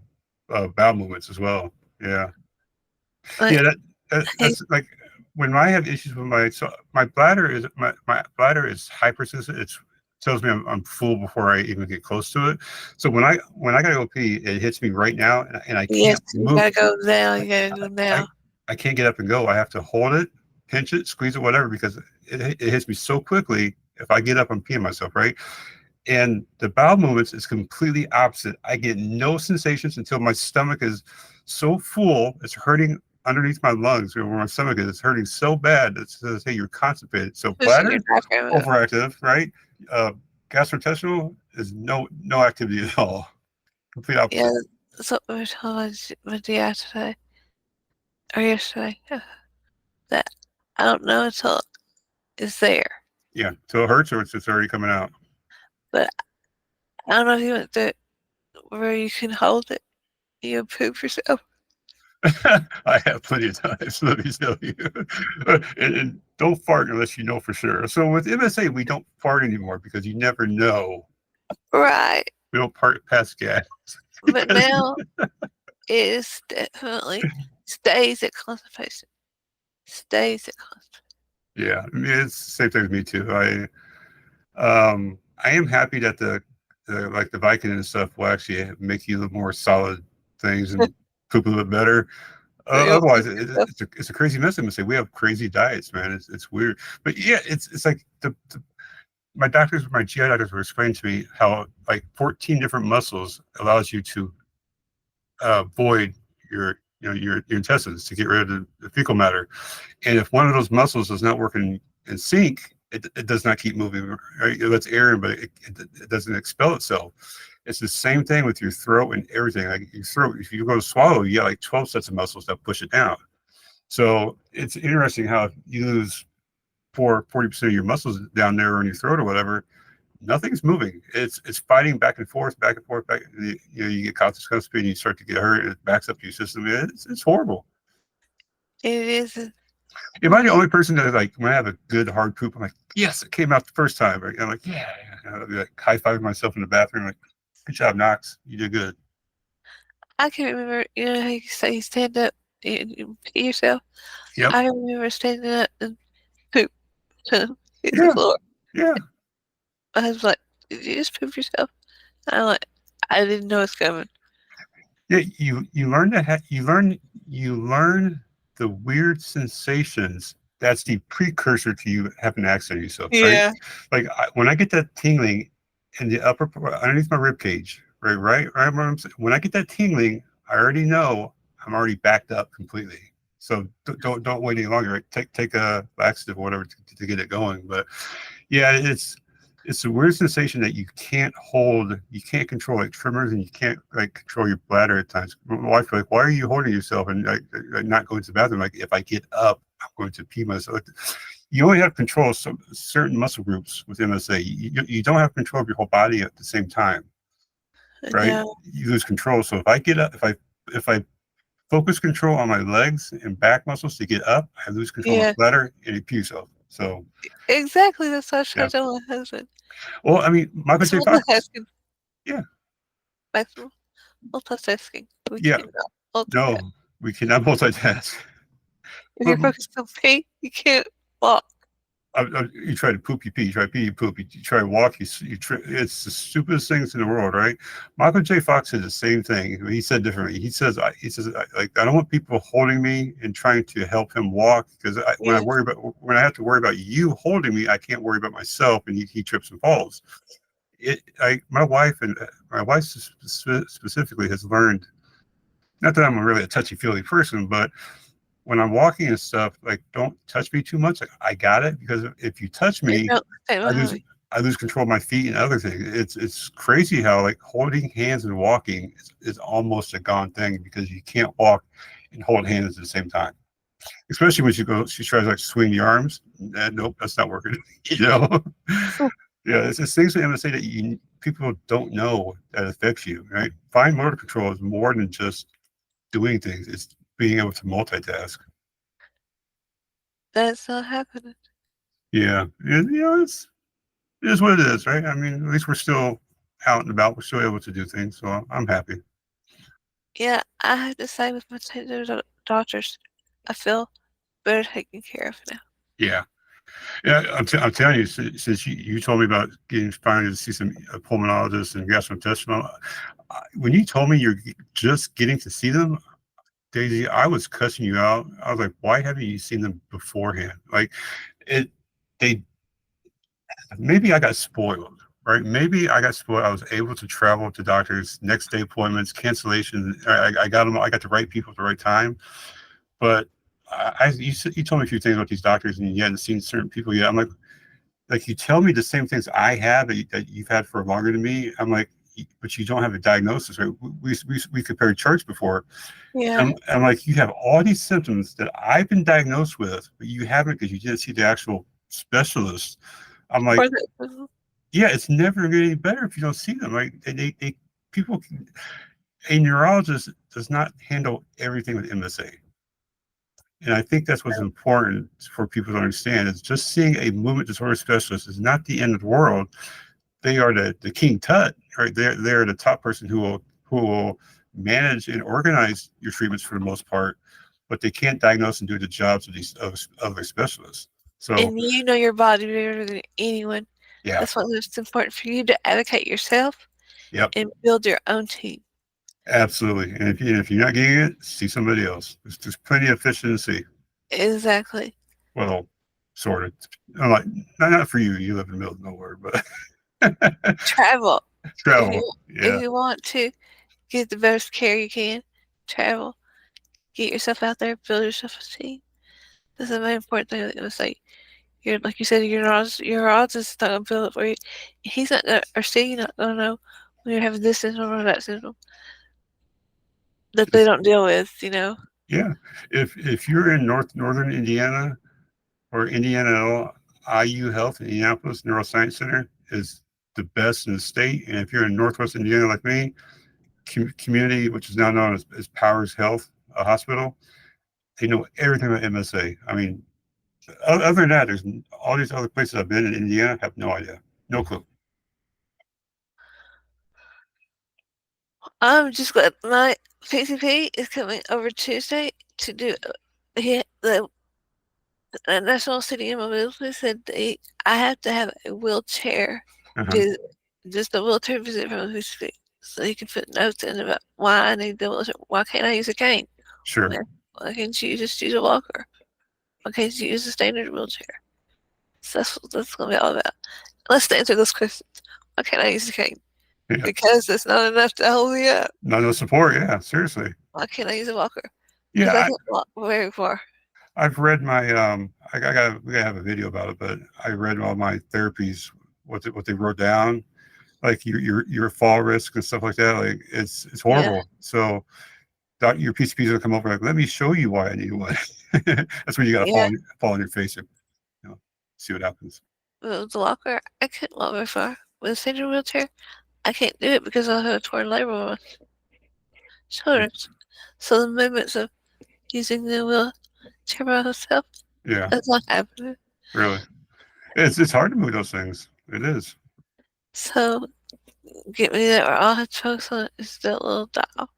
bowel movements as well. Yeah. feeling. Yeah, Like, that's like when I have issues with my bladder is my bladder is hypersensitive. It tells me I'm full before I even get close to it. So when I gotta go pee, it hits me right now, and I yes, can't you move. gotta go now. I, You gotta go I now. I can't get up and go. I have to hold it, pinch it, squeeze it, whatever, because it hits me so quickly. If I get up, I'm peeing myself, right? And the bowel movements is completely opposite. I get no sensations until my stomach is so full, it's hurting underneath my lungs, where my stomach is. It's hurting so bad that it says, hey, you're constipated. So Pushing your bladder, diaphragm out. overactive, right? Uh, Gastrointestinal is no activity at all. Complete Yeah, opposite. that's what we were talking about dad today or yesterday. That I don't know until it's there. Yeah. So it hurts or it's just already coming out. But I don't know if you went through it where you can hold it. You poop yourself. I have plenty of times, let me tell you. And don't fart unless you know for sure. So with MSA, we don't fart anymore because you never know. Right. We don't part past gas. But now it is definitely stays at constipation. Stays at constipation. Yeah, I mean, it's the same thing with me too. I am happy that the like the Viking and stuff will actually make you more solid things and poop a little bit better. You don't Otherwise, poop yourself. it's a crazy mess. I'm gonna say we have crazy diets, man. It's weird, but yeah, it's like my GI doctors were explaining to me how like 14 different muscles allows you to void your intestines to get rid of the fecal matter. And if one of those muscles is not working in sync, it does not keep moving. Right? It lets air in, but it doesn't expel itself. It's the same thing with your throat and everything. Like your throat, if you go to swallow, you got like 12 sets of muscles that push it down. So it's interesting how if you lose 40% of your muscles down there or in your throat or whatever, nothing's moving. It's fighting back and forth, back and forth, back. You get constipated and you start to get hurt. It backs up your system. It's horrible. It is. Am I the only person that like when I have a good hard poop, I'm like, yes, it came out the first time. Right? I'm like, yeah. I'll be like high fiving myself in the bathroom, like, good job, Knox. You did good. I can remember, you know how you say you stand up and you pee yourself? Yep. I remember standing up and poop hit the Yeah. floor. Yeah. I was like, did you just poop yourself? I'm like, I didn't know it's coming. Yeah. You learn to you learn the weird sensations that's the precursor to you having an accident yourself, right? Yeah. Like when I get that tingling in the upper underneath my rib cage, right. When I get that tingling, I already know I'm already backed up completely. So don't wait any longer. Right? Take a laxative or whatever to get it going. But yeah, it's a weird sensation that you can't hold, you can't control like tremors, and you can't like control your bladder at times. My wife like, why are you holding yourself and like not going to the bathroom? Like if I get up, I'm going to pee myself. Like, you only have control of some certain muscle groups with MSA. You don't have control of your whole body at the same time, right? No. You lose control. So if I get up, if I focus control on my legs and back muscles to get up, I lose control of my Yeah. bladder and it pee yourself. So Exactly. That's what I try yeah. to tell my husband. Well, I mean, Michael It's J. Fox. multitasking. Yeah, Maximum multitasking. We yeah. cannot multitask. No, we cannot multitask. If But you're focused on pee, you can't walk. you try to poop, you pee. You try to pee, you poop. You try to walk, you it's the stupidest things in the world, right? Michael J. Fox said the same thing. He said differently. He says, like, I don't want people holding me and trying to help him walk because Yeah. when I have to worry about you holding me, I can't worry about myself. And he trips and falls. My wife specifically has learned. Not that I'm really a touchy feely person, but when I'm walking and stuff, like don't touch me too much. Like I got it because if you touch And me, don't stay I behind lose me. I lose control of my feet and other things. It's crazy how like holding hands and walking is almost a gone thing because you can't walk and hold hands at the same time. Especially when she tries to like swing the arms. Nope, that's not working. you know, yeah, it's things with MSA that people don't know that affects you. Right, fine motor control is more than just doing things. It's being able to multitask. That's not happening. Yeah, it is what it is, right? I mean, at least we're still out and about. We're still able to do things, so I'm happy. Yeah, I have to say with my two daughters, I feel better taken care of now. Yeah, yeah. I'm telling you, since you told me about getting finally to see some pulmonologists and gastrointestinal, when you told me you're just getting to see them, Daisy, I was cussing you out. I was like, why haven't you seen them beforehand? Like it, they maybe I got spoiled, right? Maybe I got spoiled. I was able to travel to doctors, next day appointments, cancellation. I got them. I got the right people at the right time. But you told me a few things about these doctors, and you hadn't seen certain people yet. I'm like you tell me the same things I have that you've had for longer than me. I'm like, but you don't have a diagnosis, right? We compared charts before. Yeah. I'm like, you have all these symptoms that I've been diagnosed with, but you haven't because you didn't see the actual specialist. I'm like, Or the, yeah, it's never going to get any better if you don't see them. Like people, a neurologist does not handle everything with MSA, and I think that's what's important for people to understand. Is just seeing a movement disorder specialist is not the end of the world. They are the king tut, right? They're the top person who will manage and organize your treatments for the most part, but they can't diagnose and do the jobs of these other specialists. So and you know your body better than anyone. yeah, That's why it's important for you to advocate yourself yep. and build your own team. Absolutely. And if you're not getting it, see somebody else. There's plenty of fish in the sea. Exactly. Well, sort of. I'm like, not for you. You live in the middle of nowhere, but Travel. If travel. you if Yeah. you want to get the best care you can, travel. Get yourself out there, build yourself a team. That's the main important thing. It was like you said, your odds is not gonna build it for you. He's not gonna, or Steve not gonna know when you're having this syndrome or that syndrome that they It's, don't deal with. yeah. If you're in northern Indiana or Indiana IU Health in Indianapolis Neuroscience Center is the best in the state. And if you're in Northwest Indiana like me, community, which is now known as Powers Health Hospital, they know everything about MSA. I mean, other than that, there's all these other places I've been in Indiana, have no idea, no clue. I'm just glad my PCP is coming over Tuesday to do the National City Mobility said I have to have a wheelchair Uh-huh. visit, just a wheelchair visit from the PCP, so he can put notes in about why I need the wheelchair. Why can't I use a cane? Sure. Why can't you just use a walker? Okay, you use a standard wheelchair. So that's what that's going to be all about. Let's answer those questions. Why can't I use a cane? Yeah. Because it's not enough to hold me up. Not no support. Yeah, seriously. Why can't I use a walker? Yeah, Because I can't walk very far. I've read my I got we gotta have a video about it, but I read all my therapies, what they wrote down, like your fall risk and stuff like that. Like it's Yeah. horrible. So your PCPs will come over like, let me show you why I need one. That's when you gotta Yeah. fall on your face and see what happens. But with the walker, I couldn't walk very far. With a standard wheelchair, I can't do it because I have a torn labrum on my shoulders. So the movements of using the wheelchair by myself, Yeah, that's not happening. really. It's hard to move those things. It is. So get me there, or I'll have to focus on is that little dial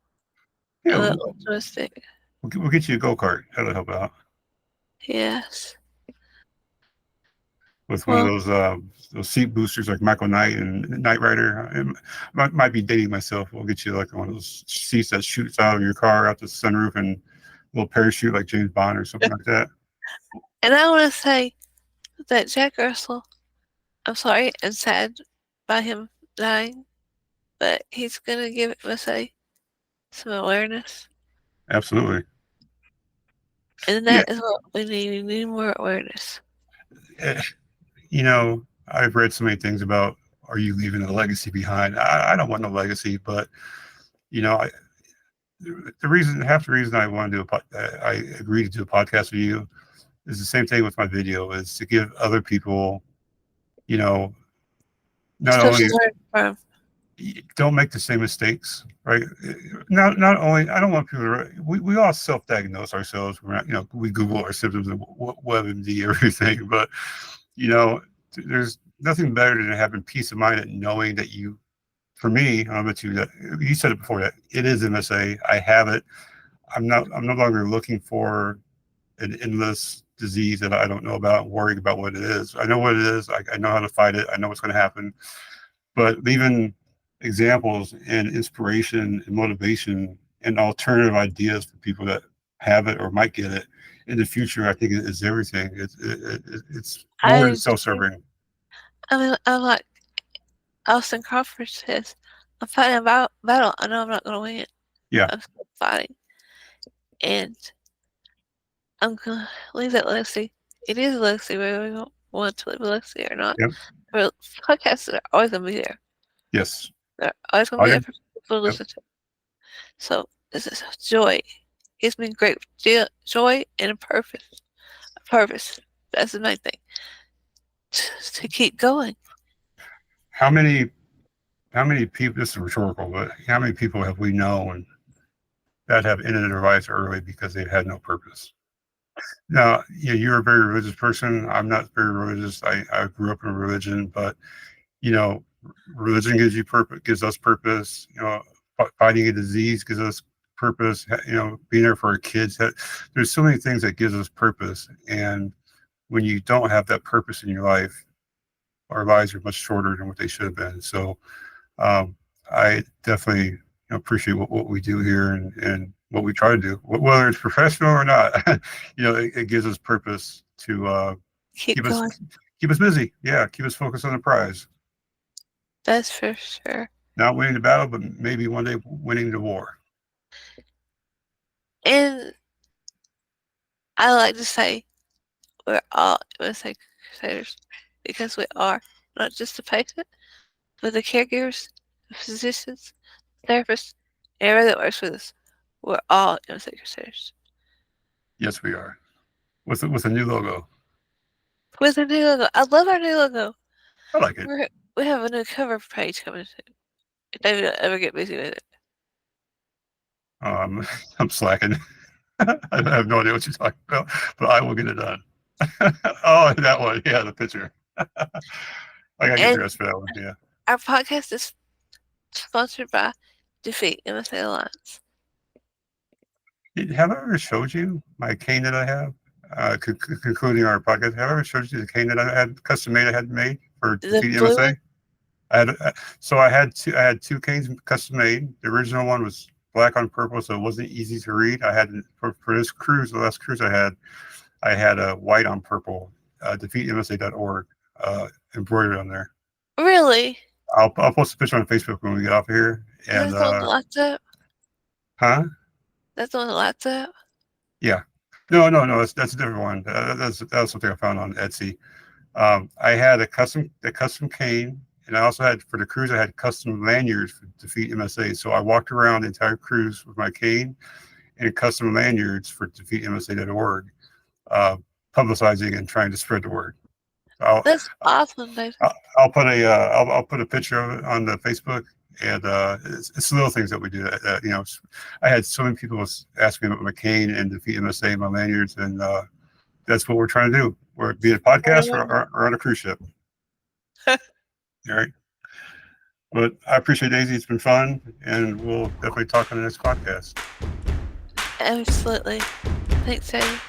Yeah, and that little joystick. we'll get you a go kart. That'll help out Yes. with one of Well, those seat boosters like Michael Knight and Knight Rider. Might be dating myself. We'll get you like one of those seats that shoots out of your car out the sunroof and a little parachute like James Bond or something like that. and I want to say that Jack Russell, I'm sorry and sad by him dying, but he's going to give MSA some awareness. Absolutely. And Yeah. that is what we need. We need more awareness. Eh, I've read so many things about are you leaving a legacy behind? I don't want no legacy, but you know, I, half the reason I want to do I agreed to do a podcast with you is the same thing with my video is to give other people, you know, not Stuff to only learn from. don't make the same mistakes, right? Not only I don't want people to we all self-diagnose ourselves. We're not, we Google our symptoms and WebMD everything, but there's nothing better than having peace of mind and knowing that for me, I bet you that you said it before that it is MSA. I have it. I'm no longer looking for an endless disease that I don't know about and worrying about what it is. I know what it is. I know how to fight it. I know what's going to happen. But leaving examples and inspiration and motivation and alternative ideas for people that have it or might get it in the future, I think is everything. It's more than I self-serving. I mean, I'm like Austin Crawford says, I'm fighting a battle. I know I'm not going to win. Yeah. I'm still fighting. And I'm going to leave that legacy. It is a legacy, whether we want to leave a legacy or not. Yep. But podcasts are always going to be there. Yes. They're always going to I be there am. for people to Yep. listen to. So this is joy. Gives me great joy and a purpose. A purpose. That's the main thing. To keep going. How many people, this is rhetorical, but how many people have we known that have ended their lives early because they had no purpose? Now, yeah, you're a very religious person. I'm not very religious. I grew up in religion, but you know, religion gives you purpose, gives us purpose. Fighting a disease gives us purpose. Being there for our kids. There's so many things that gives us purpose. And when you don't have that purpose in your life, our lives are much shorter than what they should have been. So I definitely appreciate what we do here and what we try to do, whether it's professional or not. It gives us purpose to Keep keep us going. keep us busy. Yeah, keep us focused on the prize. That's for sure. Not winning the battle, but maybe one day winning the war. And I like to say we're all MSA Crusaders because we are not just the patient, but the caregivers, the physicians, therapists, everybody that works with us. We're all MSA Crusaders. Yes, we are. With a new logo. With a new logo. I love our new logo. I like it. We have a new cover page coming soon. If they ever get busy with it. I'm slacking. I have no idea what you're talking about, but I will get it done. Oh, that one. Yeah, the picture. I gotta get And dressed for that one. Yeah. our podcast is sponsored by Defeat MSA Alliance. Have I ever showed you my cane that I have? Concluding our podcast, have I ever showed you the cane that I had custom made? I had made for The Defeat blue MSA. one? I had two canes custom made. The original one was black on purple, so it wasn't easy to read. I had for this cruise, the last cruise I had, I had a white on purple, defeatmsa.org, embroidered on there. Really? I'll post a picture on Facebook when we get off of here. Is And that the one that lights up? huh? That's the one that lights up? Yeah. No. That's a different one. That was something I found on Etsy. I had a custom cane, and I also had for the cruise. I had custom lanyards for Defeat MSA. So I walked around the entire cruise with my cane and custom lanyards for defeatmsa.org, uh, publicizing and trying to spread the word. I'll That's awesome, David. I'll put I'll put a picture of it on the Facebook, and it's the little things that we do. I had so many people ask me about my cane and Defeat MSA and my lanyards, and that's what we're trying to do. We're be a podcast or on a cruise ship. All right. But I appreciate Daisy. It's been fun, and we'll definitely talk on the next podcast. Absolutely. Thanks, David.